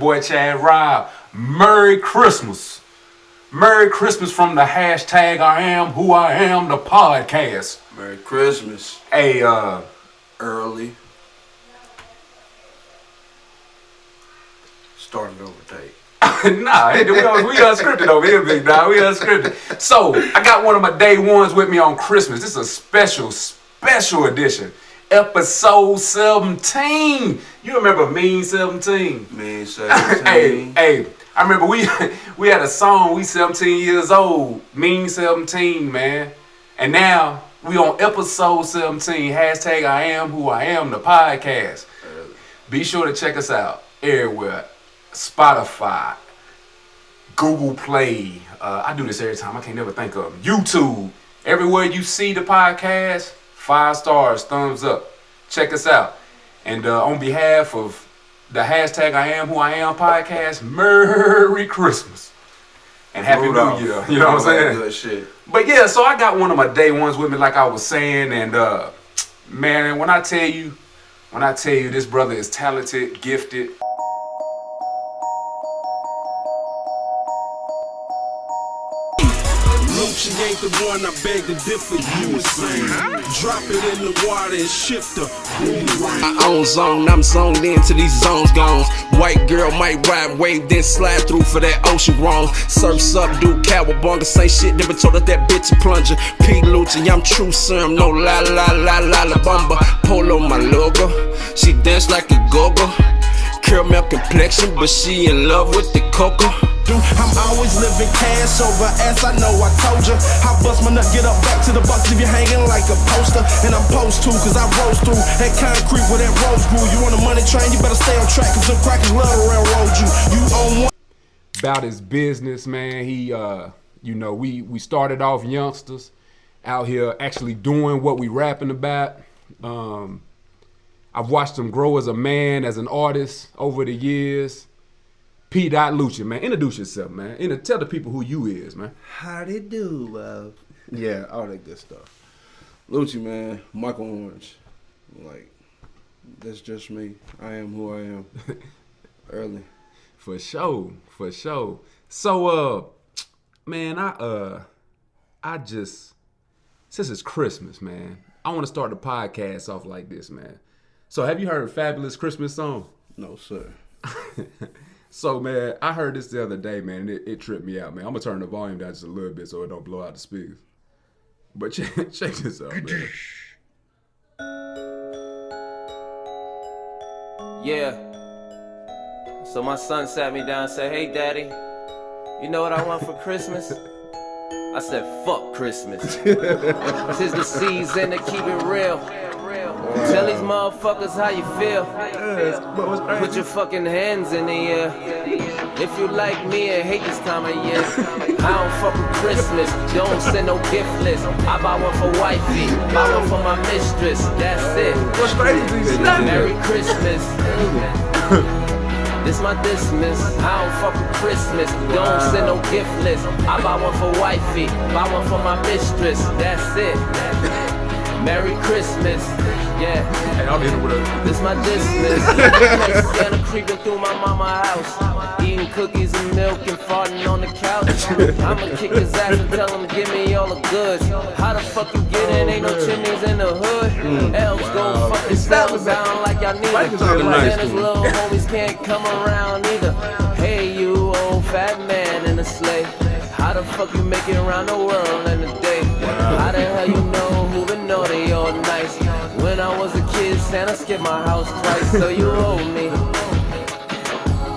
boy Chad Rob. Merry Christmas. Merry Christmas from the hashtag iAMWHOiAM, the podcast. Merry Christmas. Hey, Early. Started over tape. nah, we unscripted over here, big dog. We unscripted. So, I got one of my day ones with me on Christmas. This is a special edition. Episode 17. You remember Mean 17? Mean 17. hey, I remember we had a song, we 17 years old. Mean 17, man. And now, we on episode 17. Hashtag iAMWHOiAM, the podcast. Be sure to check us out everywhere. Spotify, Google Play. I do this every time. I can't never think of them. YouTube. Everywhere you see the podcast, 5 stars, thumbs up. Check us out. And on behalf of the hashtag iAMWHOiAM podcast, Merry Christmas. And Happy New Year. You know what I'm saying? Good shit. But yeah, so I got one of my day ones with me, like I was saying. And man, when I tell you this brother is talented, gifted. Luchi ain't the one, I beg to differ, you insane. Drop it in the water and shift the boomerang. I own zone, I'm zoned into these zones gone. White girl might ride wave, then slide through for that ocean wrong. Surfs up, do cowabunga, same shit, never told her that bitch a plunger. P. Luchi, I'm true serum, no la la la la la bumba. Polo my logo, she dance like a go-go. Caramel complexion, but she in love with the cocoa. I'm always living cash over ass, I know I told ya. I bust my nut, get up back to the box, leave you hanging like a poster. And I'm post to, cause I rose through that concrete where that rose grew. You on a money train, you better stay on track, cause them crackers love to railroad you. You own one. About his business, man. He, we started off youngsters out here actually doing what we rapping about. I've watched him grow as a man, as an artist over the years. P. Luchi, man. Introduce yourself, man. Tell the people who you is, man. How they do, yeah, all that good stuff. Luchi, man. Michael Orange. Like, that's just me. I am who I am. Early. For sure. So, man, I just, since it's Christmas, man, I want to start the podcast off like this, man. So, have you heard Fabulous Christmas song? No, sir. So, man, I heard this the other day, man, and it tripped me out, man. I'm going to turn the volume down just a little bit so it don't blow out the speakers. But check this out, man. Yeah. So my son sat me down and said, "Hey, Daddy, you know what I want for Christmas?" I said, "Fuck Christmas." 'Tis the season to keep it real. Tell these motherfuckers how you feel. Put your fucking hands in the air. If you like me and hate this time of year, I don't fuck with Christmas, don't send no gift list. I buy one for wifey, buy one for my mistress, that's it. Merry Christmas. This my dismiss, I don't fuck with Christmas, don't send no gift list. I buy one for wifey, buy one for my mistress, that's it. Merry Christmas, yeah. Hey, I'll hit it with a... This my dismiss. Santa creeping through my mama's house, eating cookies and milk and farting on the couch. I'ma kick his ass and tell him to give me all the goods. How the fuck you get in? Ain't no chimneys in the hood. Elves gon' fuck yourselves down like y'all need it. Santa's little homies can't come around either. Hey, you old fat man in a sleigh. How the fuck you make it around the world in a day? How the hell you know who been naughty all nice? When I was a kid, Santa skipped my house twice, so you owe me.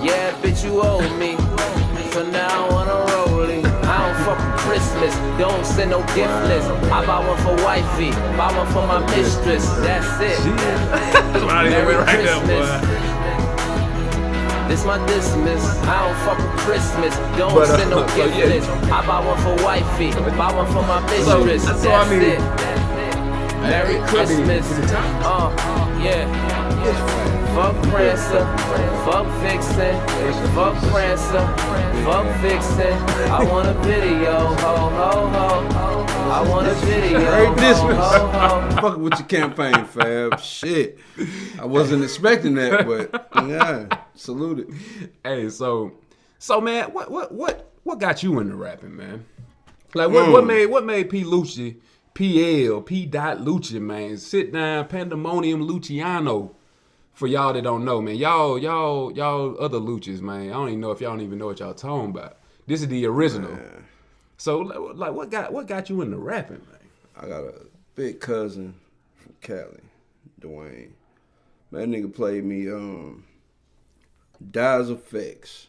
Yeah, bitch, you owe me. So now I wanna roll it. I don't fuck with Christmas, don't send no gift list. I buy one for wifey, buy one for my mistress, that's it. Merry Christmas. This my dismiss, I don't fuck with Christmas, don't send no gift list. I buy one for wifey, buy one for my mistress, that's it. Merry Christmas, yeah. fuck Prancer, fuck Vixen, fuck Prancer, fuck Vixen. I want a video, ho ho ho. I want a video, Very ho dismiss. ho ho. Fucking with your campaign, Fab. Shit. I wasn't expecting that, but yeah, salute it. Hey, so man, what got you into rapping, man? Like what made P. Luchi, PL, P. Luchi, man, sit down, Pandemonium Luciano. For y'all that don't know, man, y'all other Luchis, man. I don't even know if y'all don't even know what y'all talking about. This is the original. Man. So like, what got you into rapping, man? I got a big cousin from Cali, Dwayne. That nigga played me Dies Effects.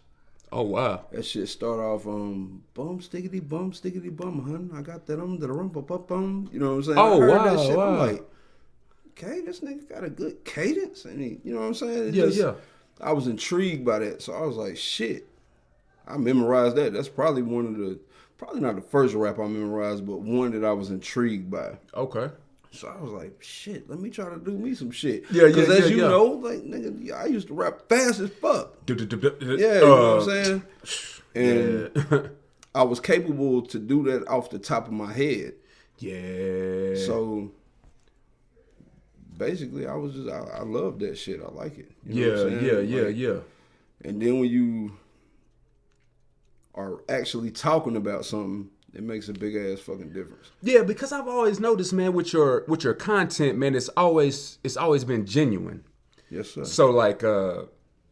Oh wow. That shit start off bum stickety bum, hun. I got that the rum bum. You know what I'm saying? Oh, I heard wow, that shit. wow. I'm like, okay, this nigga got a good cadence, and he, you know what I'm saying? Yeah. I was intrigued by that, so I was like, shit. I memorized that. That's probably probably not the first rap I memorized, but one that I was intrigued by. Okay. So I was like, shit, let me try to do me some shit. Yeah, Because as you yeah. know, like, nigga, I used to rap fast as fuck. Yeah, Yeah, you know what I'm saying? And I was capable to do that off the top of my head. Yeah. So basically, I love that shit. I like it. You know what I'm saying? Yeah. And then when you are actually talking about something, it makes a big ass fucking difference. Yeah, because I've always noticed, man, with your content, man, it's always been genuine. Yes, sir. So like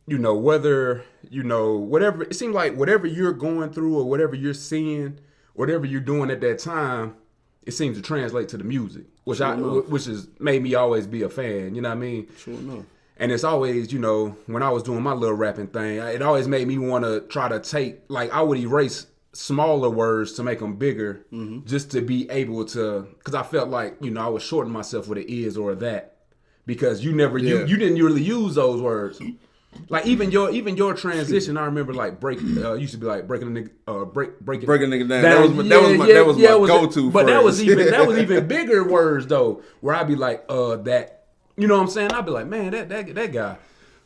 whether, whatever, it seems like whatever you're going through or whatever you're seeing, whatever you're doing at that time, it seems to translate to the music, which has made me always be a fan, you know what I mean? Sure enough. And it's always, when I was doing my little rapping thing, it always made me want to try to take, like, I would erase smaller words to make them bigger, just to be able to, because I felt like, I was shorting myself with an is or a that, because you didn't really use those words. Like even your transition, I remember like used to be like breaking a nigga, breaking a nigga down. That was my go-to. But phrase. that was even bigger words though, where I'd be like that. You know what I'm saying? I'd be like, man, that guy.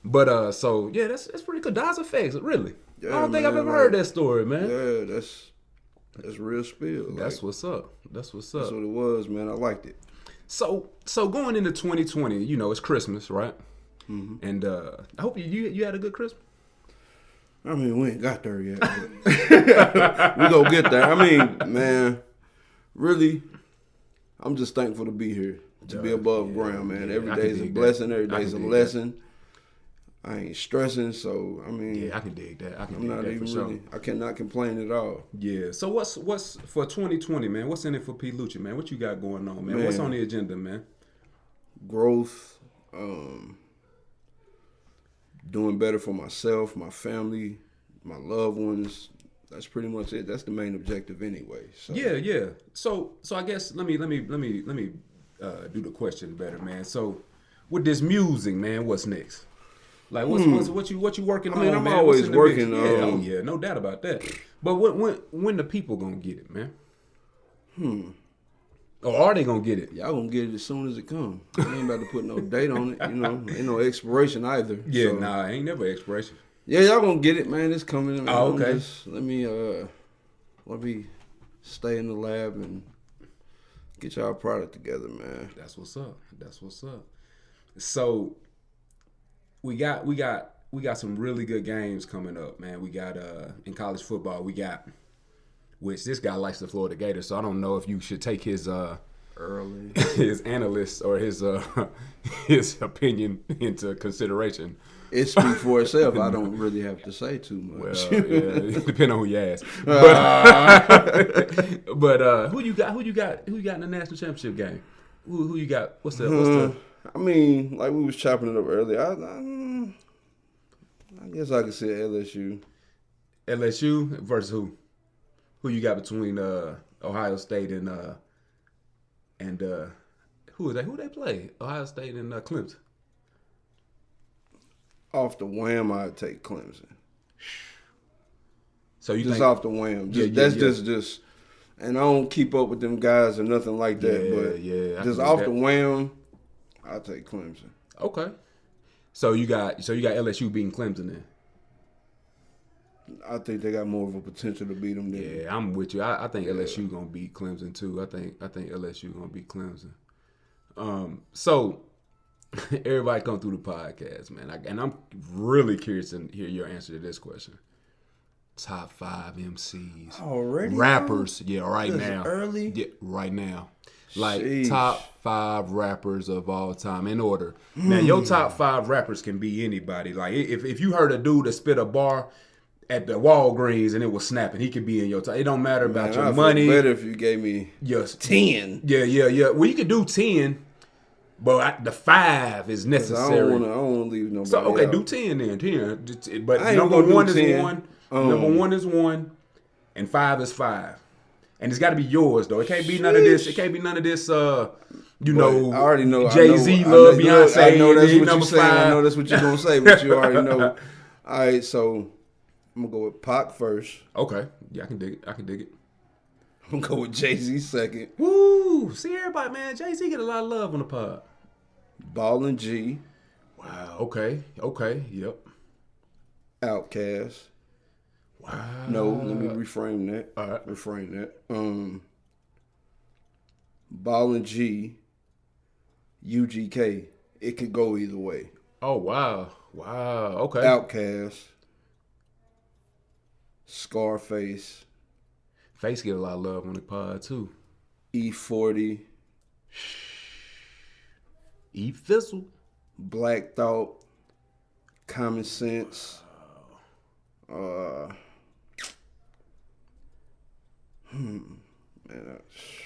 But so yeah, that's pretty good. Dies Effects, really. Yeah, I don't think man, I've ever heard that story, man. Yeah, that's real spill. That's what's up. That's what's up. That's what it was, man. I liked it. So going into 2020, it's Christmas, right? Mm-hmm. And I hope you had a good Christmas. I mean, we ain't got there yet. We gonna get there. I mean, man, really, I'm just thankful to be here, to be above ground, man. Every day's a blessing. Every day's a lesson. I ain't stressing, so I mean, yeah, I can dig that. I'm not even really. I cannot complain at all. Yeah. So what's for 2020, man? What's in it for P. Luchi, man? What you got going on, man? What's on the agenda, man? Growth. Doing better for myself, my family, my loved ones. That's pretty much it. That's the main objective anyway. So. Yeah. So I guess let me do the question better, man. So with this music, man, what's next? Like what you working on? I mean, I'm man? always working on. Yeah, no doubt about that. But when the people gonna get it, man? Or are they gonna get it? Y'all gonna get it as soon as it comes. I ain't about to put no date on it. Ain't no expiration either. Yeah, so. Nah, ain't never expiration. Yeah, y'all gonna get it, man. It's coming. Man. Oh, okay. Let me stay in the lab and get y'all product together, man. That's what's up. So we got some really good games coming up, man. We got in college football, which this guy likes the Florida Gators, so I don't know if you should take his early his analyst or his opinion into consideration. It speaks for itself. I don't really have to say too much. Well, yeah, depending on who you ask. But who you got in the national championship game? Who you got? What's the? I mean, like we was chopping it up earlier. I guess I could say LSU. LSU versus who? Who you got between Ohio State and who is that? Who they play? Ohio State and Clemson. Off the wham, I'd take Clemson. So you just think, off the wham? Just, and I don't keep up with them guys or nothing like that. But just off the wham, I'll take Clemson. Okay. So you got LSU beating Clemson then. I think they got more of a potential to beat them than. Yeah, I'm with you. I think LSU gonna beat Clemson too. I think LSU gonna beat Clemson. So everybody come through the podcast, man, and I'm really curious to hear your answer to this question. Top 5 MCs, already rappers, now? Right This now, early, right now, like Sheesh. top 5 rappers of all time in order. Now your top 5 rappers can be anybody. Like if you heard a dude that spit a bar at the Walgreens and it was snapping, he could be in your top. It don't matter about your money. Better if you gave me 10. Yeah. Well, you could do 10, but the 5 is necessary. I don't want to leave nobody. So okay, out. do 10 then. 10, but I ain't number gonna 1 do is 10. 1. Number 1 is 1, and 5 is 5. And it's got to be yours though. It can't be none of this. It can't be none of this. I already know. Jay-Z love Beyonce. I know that's what number you're saying. 5. I know that's what you're gonna say, but you already know. All right, so I'm gonna go with Pac first. Okay, yeah, I can dig it. I'm gonna go with Jay-Z second. Woo! See everybody, man. Jay-Z get a lot of love on the pod. Ballin' G. Wow. Okay. Yep. Outkast. Wow. No, let me reframe that. All right. Reframe that. Ballin' G. UGK. It could go either way. Oh wow. Okay. Outkast. Scarface. Face get a lot of love on the pod too. E40. E-Fizzle. Black Thought. Common Sense.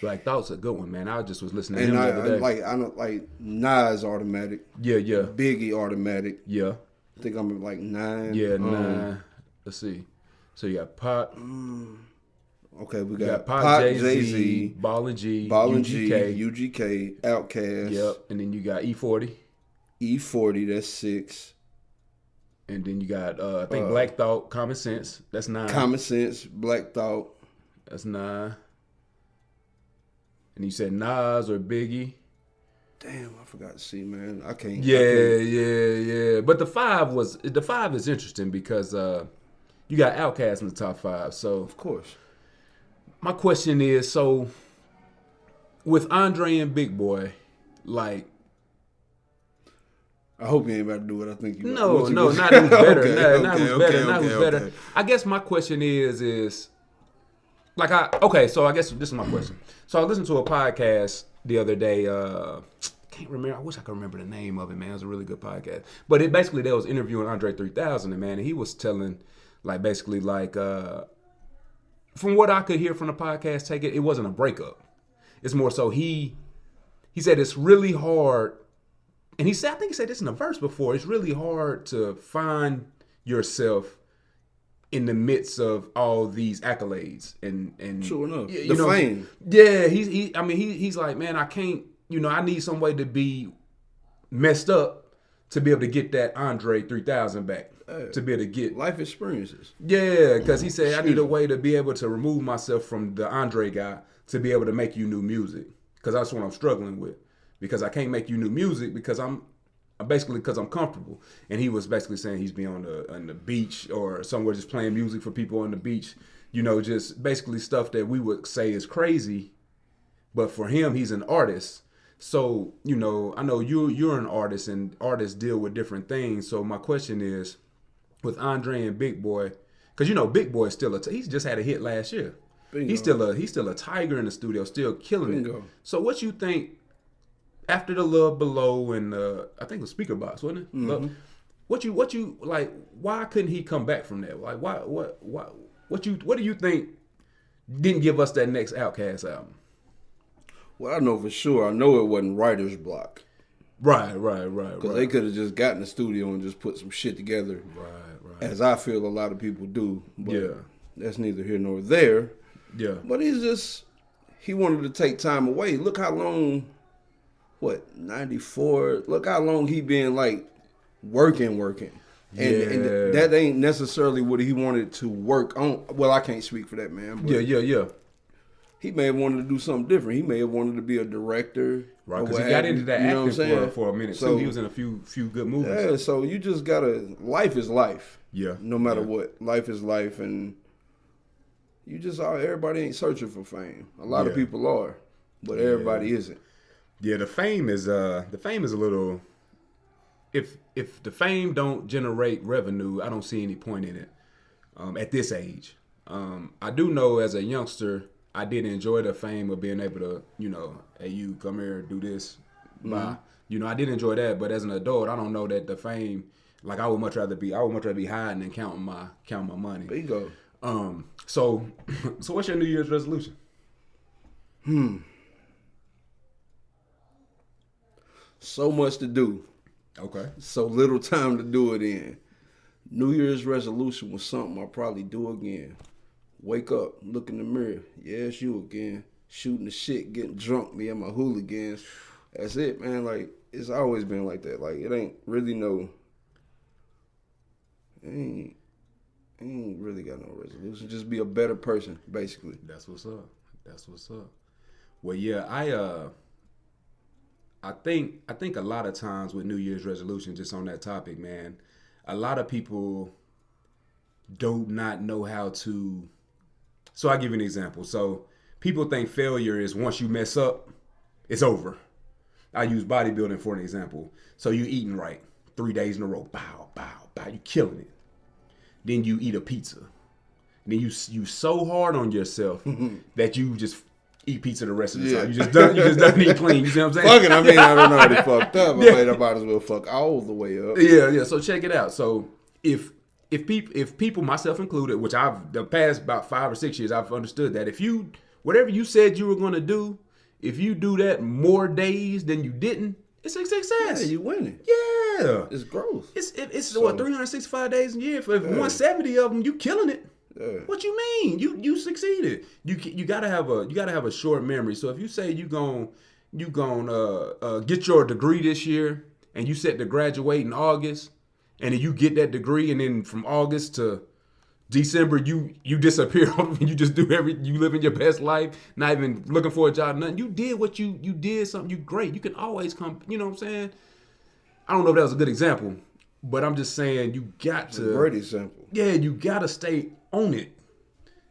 Black Thought's a good one, man. I just was listening to him And the other day. I don't like Nas automatic. Yeah. Biggie automatic. Yeah. I think I'm at like 9. Yeah, 9. Let's see. So you got Pac. Okay, we You got got Pac, Pac, Jay-Z, Ballin' G, Ballin' UGK. G, UGK, Outkast. Yep. And then you got E40. E40, that's 6. And then you got I think Black Thought, Common Sense. That's 9. Common Sense, Black Thought. That's 9. And you said Nas or Biggie. Damn, I forgot to see, man. I can't. Yeah. But the 5 is interesting because you got Outkast in the top 5. So Of course. my question is, so with Andre and Big Boy, like, I hope you ain't about to do what I think you. no, not who's better. Okay, not who's okay, better. Not who's okay, better. okay. I guess my question is like so I guess this is my question. So I listened to a podcast the other day. Can't remember. I wish I could remember the name of it, man. It was a really good podcast. But it basically they was interviewing Andre 3000, and man, and he was telling like basically like from what I could hear from the podcast, it wasn't a breakup. It's more so he said it's really hard. And I think he said this in a verse before. It's really hard to find yourself in the midst of all these accolades and Sure enough, you the know, fame. Yeah, he's like, man, I can't. I need some way to be messed up to be able to get that Andre 3000 back. To be able to get Life experiences. Yeah, because he said I need a way to be able to remove myself from the Andre guy to be able to make you new music. Because that's what I'm struggling with. Because I can't make you new music because I'm comfortable. And he was basically saying he's been on the beach or somewhere just playing music for people on the beach. Just basically stuff that we would say is crazy. But for him, he's an artist. So, I know you're an artist and artists deal with different things. So my question is, with Andre and Big Boy, because Big Boy is still he's just had a hit last year. Bingo. He's still a tiger in the studio, still killing Bingo. it. So what you think after the Love Below and I think it was Speaker Box, wasn't it? Mm-hmm. What you like? Why couldn't he come back from that? Like why? What do you think didn't give us that next Outkast album? Well, I know for sure. I know it wasn't writer's block. Right. Because they could have just got in the studio and just put some shit together. Right. As I feel a lot of people do. But that's neither here nor there. Yeah. But he wanted to take time away. Look how long, 94? Look how long he been like working. And that ain't necessarily what he wanted to work on. Well, I can't speak for that, man. But yeah. he may have wanted to do something different. He may have wanted to be a director. Right, because he got into that acting for a minute, so he was in a few good movies. Yeah, so you just gotta, life is life. Yeah. No matter what. Life is life, and you just are, everybody ain't searching for fame. A lot of people are, but everybody isn't. Yeah, the fame is a little, if the fame don't generate revenue, I don't see any point in it at this age. I do know as a youngster, I did enjoy the fame of being able to, hey, you come here, do this, bye. I did enjoy that, but as an adult, I don't know that the fame, like I would much rather be hiding and counting my money. Bingo. So what's your New Year's resolution? So much to do. Okay. So little time to do it in. New Year's resolution was something I'll probably do again. Wake up, look in the mirror. Yeah, it's you again. Shooting the shit, getting drunk, me and my hooligans. That's it, man. Like, it's always been like that. Like, it ain't really ain't really got no resolution. Just be a better person, basically. That's what's up. Well, yeah, I think a lot of times with New Year's resolutions, just on that topic, man, a lot of people do not know how to. So I'll give you an example. So people think failure is once you mess up, it's over. I use bodybuilding for an example. So you eating right 3 days in a row, bow, you killing it. Then you eat a pizza. Then you so hard on yourself that you just eat pizza the rest of the time. You just done eat clean. You see what I'm saying? Fucking, I mean, I don't know how they fucked up. I might as well fuck all the way up. Yeah. So check it out. So if people, myself included, which the past about 5 or 6 years, I've understood that if you, whatever you said you were going to do, if you do that more days than you didn't, it's a success. Yeah, you winning. Yeah. It's growth. It's what, 365 days a year? For 170 of them, you killing it. Yeah. What you mean? You succeeded. You gotta have a short memory. So if you say you gon' get your degree this year and you set to graduate in August, and then you get that degree, and then from August to December you disappear and you just you living your best life, not even looking for a job, nothing. You did what you did something. You great. You can always come. You know what I'm saying? I don't know if that was a good example, but I'm just saying you got to. It's a great example. Yeah, you gotta stay on it.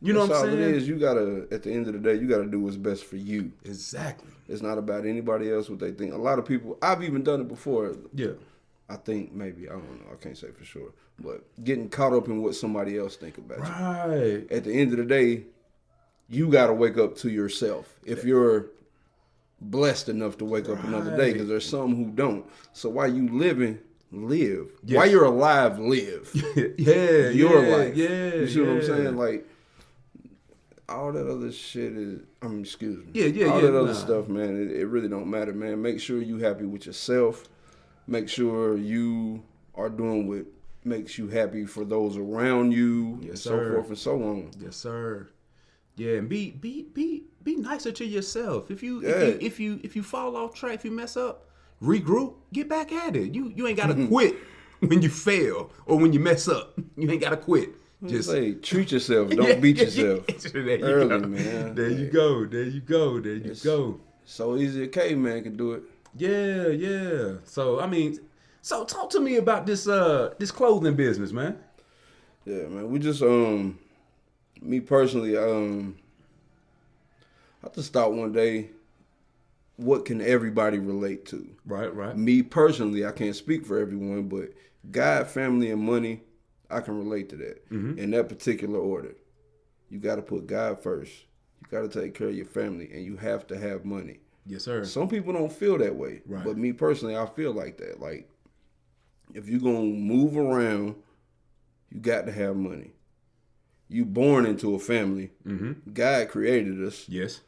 You know what I'm saying? All it is, you gotta, at the end of the day, you gotta do what's best for you. Exactly. It's not about anybody else, what they think. A lot of people, I've even done it before. Yeah. I think maybe, I don't know, I can't say for sure. But getting caught up in what somebody else think about you. Right. At the end of the day, you gotta wake up to yourself. If you're blessed enough to wake up another day, because there's some who don't. So while you living, live. Yes. While you're alive, live. Your life. Yeah. You see what I'm saying? Like, all that other shit is, excuse me. All that other stuff, man, it really don't matter, man. Make sure you happy with yourself. Make sure you are doing what makes you happy for those around you, and so forth and so on. Yes, sir. Yeah, and be nicer to yourself. If you fall off track, if you mess up, regroup, get back at it. You ain't gotta quit when you fail or when you mess up. You ain't gotta quit. Just say treat yourself. Don't beat yourself. Early, man. There you go. So easy a caveman can do it. Yeah. So so talk to me about this clothing business, man. Yeah, man. We just me personally, I just thought one day, what can everybody relate to? Right. Me personally, I can't speak for everyone, but God, family, and money, I can relate to that. In that particular order. You got to put God first. You got to take care of your family, and you have to have money. Yes, sir. Some people don't feel that way. Right. But me personally, I feel like that. Like, if you're going to move around, you got to have money. You born into a family. God created us. Yes.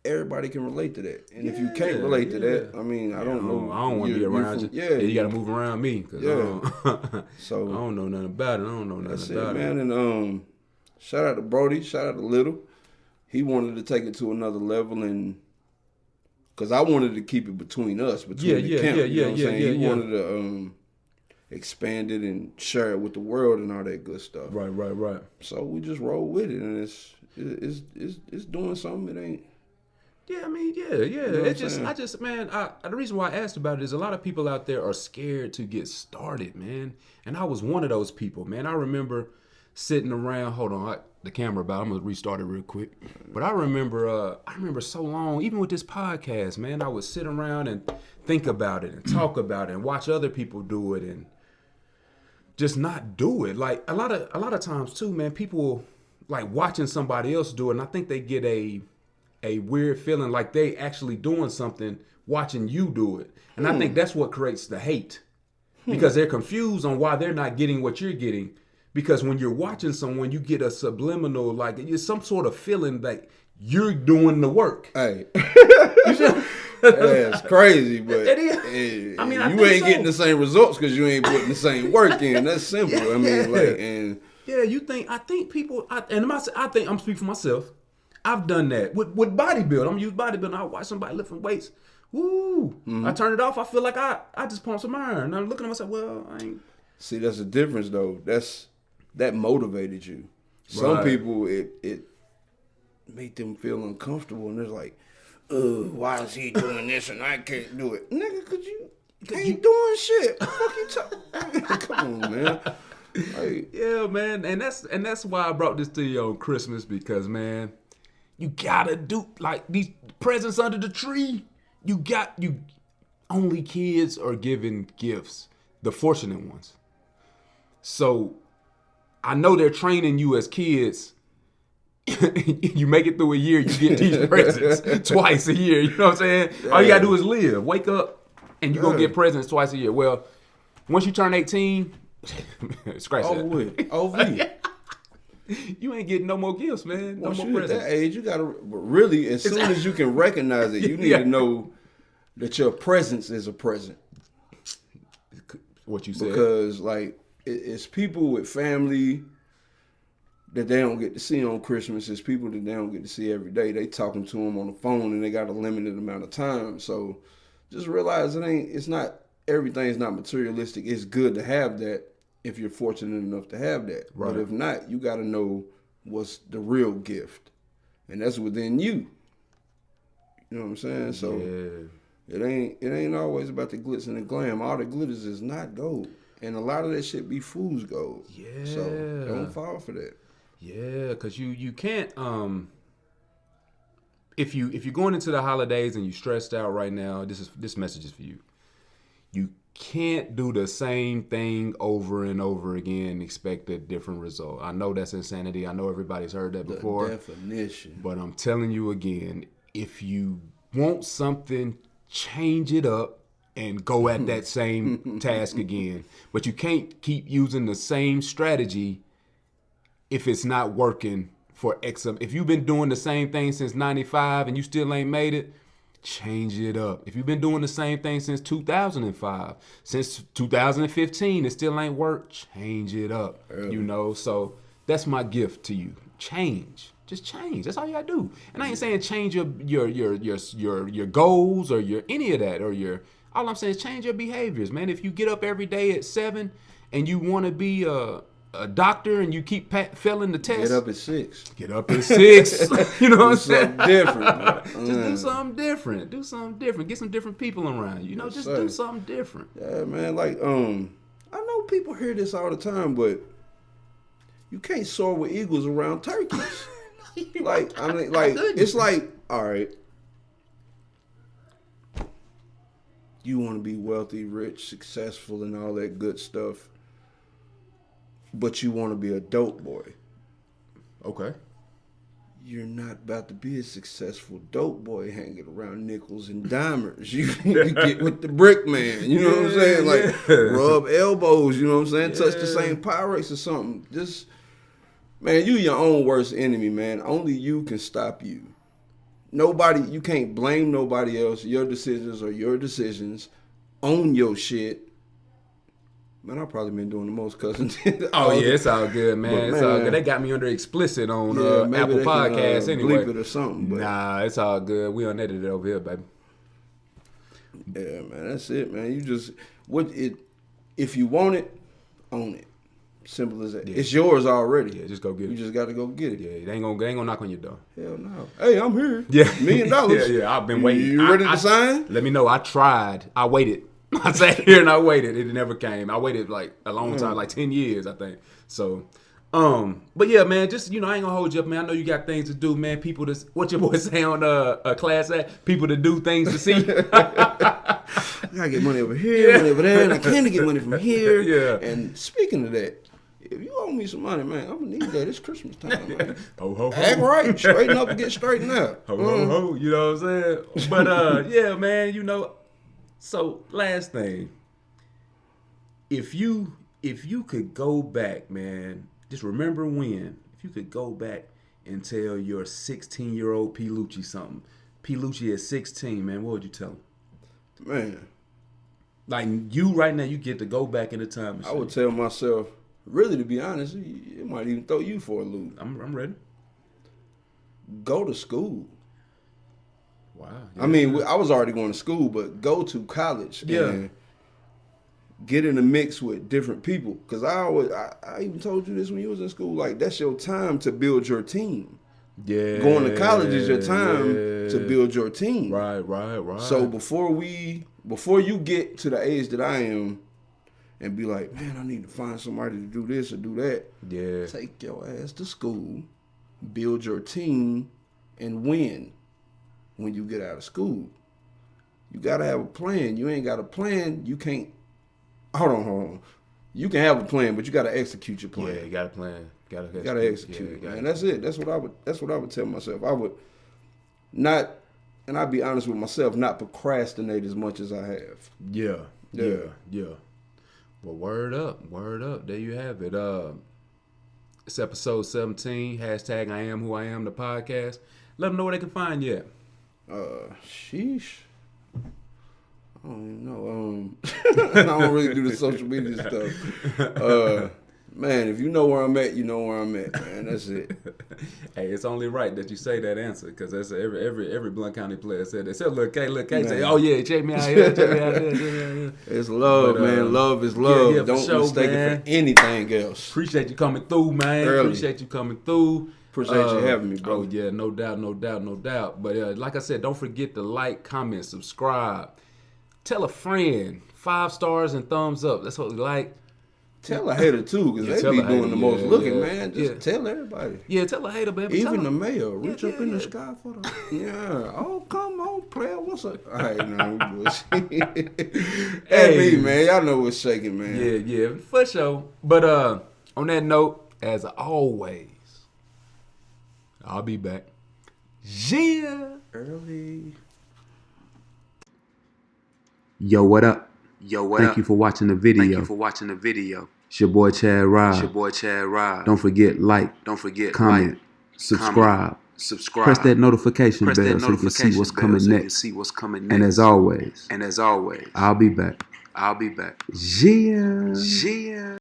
Everybody can relate to that. And if you can't relate to that, I mean, I don't know. I don't want to be around you. Yeah, you got to move around me. Cause so I don't know nothing about it. That's it, man. And shout out to Brody. Shout out to Little. He wanted to take it to another level, and because I wanted to keep it between us, between the camp. You know what I'm saying? He wanted to expand it and share it with the world and all that good stuff. Right. So we just roll with it, and it's doing something. It ain't. Yeah, I mean, yeah. know what The reason why I asked about it is a lot of people out there are scared to get started, man. And I was one of those people, man. I remember sitting around. Hold on, the camera about. I'm gonna restart it real quick. But I remember so long, even with this podcast, man. I would sit around and think about it and talk about it and watch other people do it and just not do it. Like a lot of times too, man. People like watching somebody else do it, and I think they get a weird feeling like they actually doing something watching you do it. And I think that's what creates the hate. Because they're confused on why they're not getting what you're getting. Because when you're watching someone, you get a subliminal, like it's some sort of feeling that you're doing the work. Hey. That's crazy, but It is. I mean, I you think ain't getting the same results because you ain't putting the same work in. That's simple. I mean, like, and yeah, I think people, I'm speaking for myself. I've done that with bodybuilding. I'm used bodybuilding. I watch somebody lifting weights. Woo! I turn it off. I feel like I just pumped some iron. And I'm looking at myself. Well, I ain't. See, that's the difference, though. That motivated you. Some people, it made them feel uncomfortable, and they're like, why is he doing this and I can't do it? Nigga, cause you ain't doing shit. What the fuck you talking? Come on, man. Like, yeah, man, and that's why I brought this to you on Christmas, because man, you gotta do like these presents under the tree. You only kids are given gifts, the fortunate ones. So I know they're training you as kids. You make it through a year, you get these presents twice a year. You know what I'm saying? Yeah. All you gotta do is live, wake up, and you go get presents twice a year. Well, once you turn 18, scratch that. Over. You ain't getting no more gifts, man. No Once more you presents. at that age, you gotta really, as soon as you can recognize it, you need to know that your presence is a present. What you said. Because like it's people with family that they don't get to see on Christmas. It's people that they don't get to see every day. They talking to them on the phone and they got a limited amount of time. So just realize everything's not materialistic. It's good to have that if you're fortunate enough to have that. Right. But if not, you got to know what's the real gift. And that's within you. You know what I'm saying? So it ain't always about the glitz and the glam. All the glitters is not gold. And a lot of that shit be fool's gold. Yeah. So don't fall for that. Yeah, because you can't if you're going into the holidays and you stressed out right now, this message is for you. You can't do the same thing over and over again and expect a different result. I know that's insanity. I know everybody's heard that before. The definition. But I'm telling you again, if you want something, change it up and go at that same task again. But you can't keep using the same strategy if it's not working for X. If you've been doing the same thing since 95 and you still ain't made it, change it up. If you've been doing the same thing since 2005, since 2015, it still ain't worked, change it up. You know, so that's my gift to you. Change. Just change. That's all you gotta do. And I ain't saying change your goals or your any of that or your. All I'm saying is change your behaviors, man. If you get up every day at 7 and you want to be a doctor and you keep failing the test, get up at 6. Get up at 6. You know what I'm saying? Different. Just do something different. Do something different. Get some different people around you. You know, just do something different. Yeah, man. Like I know people hear this all the time, but you can't soar with eagles around turkeys. Like I mean, like it's like, all right, you want to be wealthy, rich, successful, and all that good stuff, but you want to be a dope boy. Okay. You're not about to be a successful dope boy hanging around nickels and dimers. You get with the brick man. You know what I'm saying? Like rub elbows. You know what I'm saying? Touch the same Pyrex or something. Just. Man, you your own worst enemy, man. Only you can stop you. Nobody, you can't blame nobody else. Your decisions are your decisions. Own your shit. Man, I've probably been doing the most cussing. Oh, yeah, it's all good, man. It's all good. They got me under explicit on Apple Podcasts anyway. Bleep it or something. But. Nah, it's all good. We unedited over here, baby. Yeah, man, that's it, man. if you want it, own it. Simple as that. Yeah. It's yours already. Yeah, just go get it. You just got to go get it. Yeah, they ain't gonna knock on your door. Hell no. Hey, I'm here. Yeah. $1 million. Yeah, I've been waiting. You ready to sign? Let me know. I tried. I waited. I sat here and I waited. It never came. I waited like a long time, like 10 years, I think. So, but yeah, man, just, you know, I ain't gonna hold you up, man. I know you got things to do, man. People to, what your boy say on Class Act? People to do, things to see. I gotta get money over here, money over there, and I can't get money from here. Yeah. And speaking of that, if you owe me some money, man, I'm gonna need that. It's Christmas time, man. Ho, ho, ho. Act right. Straighten up and get straightened out. Ho, ho, ho. You know what I'm saying? But, yeah, man, you know. So, last thing. If you could go back, man, just remember when. If you could go back and tell your 16-year-old P. Luchi something. P. Luchi at 16, man, what would you tell him? Man. Like, you right now, you get to go back in the time machine. I would tell myself, really, to be honest, it might even throw you for a loop. I'm ready. Go to school. Wow. I mean, I was already going to school, but go to college Yeah. and get in the mix with different people. Because I even told you this when you was in school, like, that's your time to build your team. Yeah. Going to college is your time to build your team. Right. So before you get to the age that I am and be like, man, I need to find somebody to do this or do that. Yeah. Take your ass to school, build your team, and win when you get out of school. You got to have a plan. You ain't got a plan, you can't. Hold on. You can have a plan, but you got to execute your plan. Yeah, you got a plan. Got to execute. Yeah, and that's it. That's what I would tell myself. I would not, and I'd be honest with myself, not procrastinate as much as I have. Yeah. Well, word up. There you have it. It's episode 17. # iAMWHOiAM, the podcast. Let them know where they can find you at. Sheesh. I don't even know. I don't really do the social media stuff. Man, if you know where I'm at, you know where I'm at, man. That's it. Hey, it's only right that you say that answer, because that's every Blount County player said that. Except Lil K say, oh yeah, check me out here. It's love, man. Love is love. Yeah, don't sure, mistake it for anything else. Appreciate you coming through, man. Early. Appreciate you coming through. Appreciate you having me, bro. Oh yeah, no doubt. But like I said, don't forget to like, comment, subscribe. Tell a friend. 5 stars and thumbs up. That's what we like. Tell a hater too, because they be doing the most looking, man. Just tell everybody. Yeah, tell a hater, baby. Even the mayor, reach up in the sky for the. Yeah. Oh, come on, player. What's up? All right, no bullshit. Hey, me, man. Y'all know what's shaking, man. Yeah, for sure. But on that note, as always, I'll be back. Yeah. Early. Yo, what up? Thank you for watching the video. It's your boy Chad Rob. Don't forget, comment, subscribe. Press that notification bell so you can see what's coming next. And as always, I'll be back. Yeah.